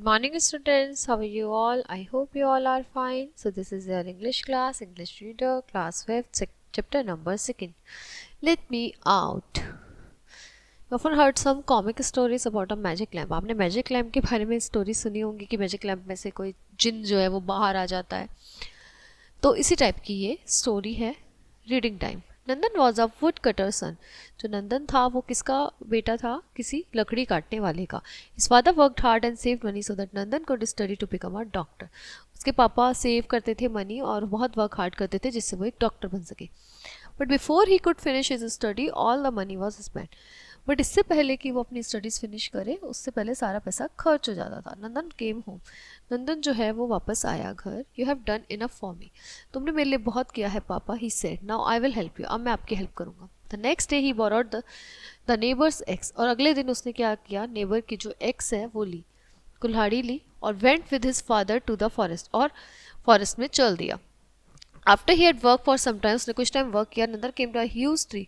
morning, students. How are you all? I hope you all are fine. So this is your English class, English reader, class 5th, chapter number 2. Let me out. You often heard some comic stories about a magic lamp. आपने magic lamp के बारे में story सुनी होंगी कि magic lamp में से कोई जिन जो है वो बाहर आ जाता है. तो इसी टाइप की ये स्टोरी है. Reading time. Nandan was a wood cutter son. जो नंदन था वो किसका बेटा था? किसी लकड़ी काटने वाले का. His father worked hard and saved money so that Nandan could study to become a doctor. उसके पापा सेव करते थे मनी और बहुत वर्क हार्ड करते थे जिससे वो एक डॉक्टर बन सके. But before he could finish his study all the money was spend. But इससे पहले कि वो अपनी स्टडीज़ फिनिश करे उससे पहले सारा पैसा खर्च हो जाता था. नंदन केम होम. नंदन जो है वो वापस आया घर. You have done enough for me. तुमने मेरे लिए बहुत किया है पापा. He said now I will help you. अब मैं आपकी हेल्प करूँगा. The next day he borrowed the neighbours x. और अगले दिन उसने क्या किया? नेबर की जो एक्स है वो ली, कुल्हाड़ी ली और went with his father to the forest. और फॉरेस्ट में चल दिया. After he had work for some time. उसने कुछ टाइम वर्क किया. Nandan came to a huge tree.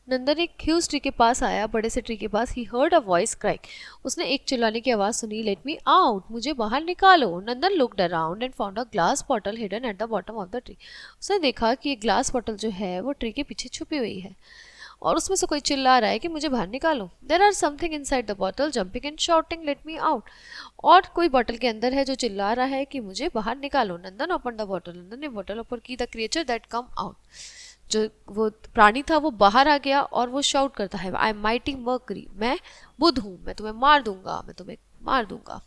Nandan एक ह्यूज ट्री के पास आया, बड़े से ट्री के पास. He heard a voice क्राइक. उसने एक चिल्लाने की आवाज़ सुनी. Let me out. मुझे बाहर निकालो. Nandan looked around and found a glass bottle hidden at the bottom of the tree. उसने देखा कि एक ग्लास बॉटल जो है वो ट्री के पीछे छुपी हुई है और उसमें से कोई चिल्ला रहा है कि मुझे बाहर निकालो. There are something inside the bottle jumping and shouting let me out. और कोई बॉटल के अंदर है जो चिल्ला रहा है कि मुझे बाहर निकालो. नंदन ओपन द बॉटल. नंदन ने बॉटल ओपन की. The creature that come out. जो वो प्राणी था वो बाहर आ गया और वो शाउट करता है, आई एम माइटी मर्करी. मैं बुध हूँ, मैं तुम्हें मार दूंगा, मैं तुम्हें मार दूंगा.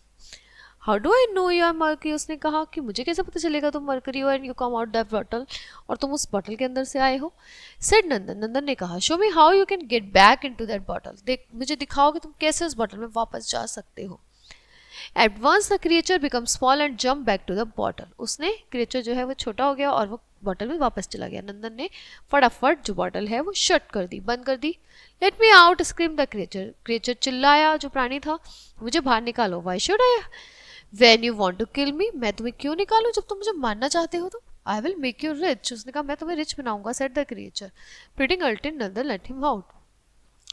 How do I know you are Mercury. उसने कहा कि मुझे कैसे पता चलेगा तुम मर्करी हो and you come out that bottle. और तुम उस बॉटल के अंदर से आए हो. सेड नंदन. नंदन ने कहा show me how you can get back into that bottle. देख मुझे दिखाओ कि तुम कैसे उस बॉटल में वापस जा सकते हो. At once the creature become small and jump back to the bottle. उसने क्रिएचर जो है वो छोटा हो गया और वो बॉटल में वापस चला गया. नंदन ने फटाफट जो बॉटल है वो शट कर दी, बंद कर दी. Let me out scream the creature. Creature चिल्लाया, जो प्राणी था, मुझे बाहर निकालो. Why should I when you want to kill me. मैं तुम्हें क्यों निकालूं जब तुम मुझे मारना चाहते हो तो. I will make you rich. उसने कहा मैं तुम्हें रिच बनाऊंगा. Said the creature. प्रीटिंग अल्टिन नंदन लेट हिम आउट.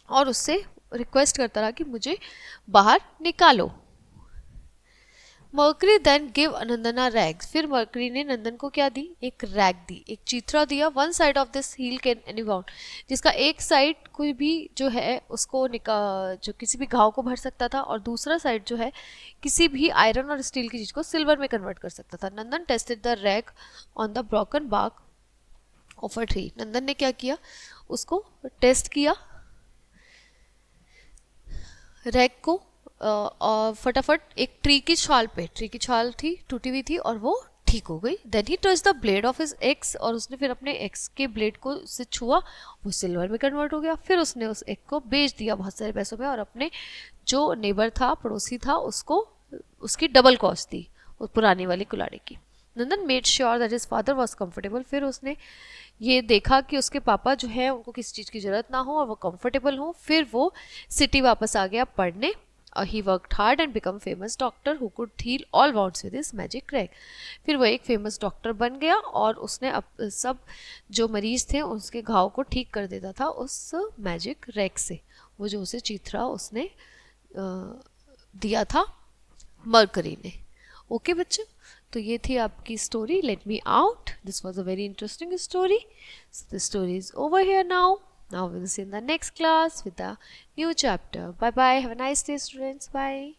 और उससे रिक्वेस्ट करता रहा कि मुझे बाहर निकालो. Mercury then give Nandan a rag. फिर मर्करी ने नंदन को क्या दी? एक रैग दी, एक चीथड़ा दिया. One side of this heal can any wound. जिसका एक साइड कोई भी जो है उसको जो किसी भी घाव को भर सकता था और दूसरा साइड जो है किसी भी आयरन और स्टील की चीज को सिल्वर में कन्वर्ट कर सकता था. Nandan tested the rag on the broken bark of a tree. Nandan ने क्या किया? उसको टेस्ट किया, रैग को. और फटाफट एक ट्री की छाल पे, ट्री की छाल थी, टूटी हुई थी और वो ठीक हो गई. Then he touch the blade of his axe. और उसने फिर अपने एक्स के ब्लेड को उससे छुआ, वो सिल्वर में कन्वर्ट हो गया. फिर उसने उस एक्स को बेच दिया बहुत सारे पैसों में और अपने जो नेबर था, पड़ोसी था, उसको उसकी डबल कॉस्ट दी उस पुरानी वाली कुल्हाड़ी की. Nandan made sure that his father was comfortable. फिर उसने ये देखा कि उसके पापा जो है उनको किसी चीज़ की ज़रूरत ना हो और वो कंफर्टेबल हो. फिर वो सिटी वापस आ गया पढ़ने. He worked hard and become famous doctor who could heal all wounds with his magic rag. फिर वो एक फेमस डॉक्टर बन गया और उसने सब जो मरीज थे उसके घाव को ठीक कर देता था उस मैजिक रैग से. वो जो उसे चीथड़ा उसने दिया था मरकरी ने. ओके बच्चे, तो ये थी आपकी story let me out. This was a very interesting story. The story is over here now. Now we will see in the next class with a new chapter. Bye bye. Have a nice day, students. Bye.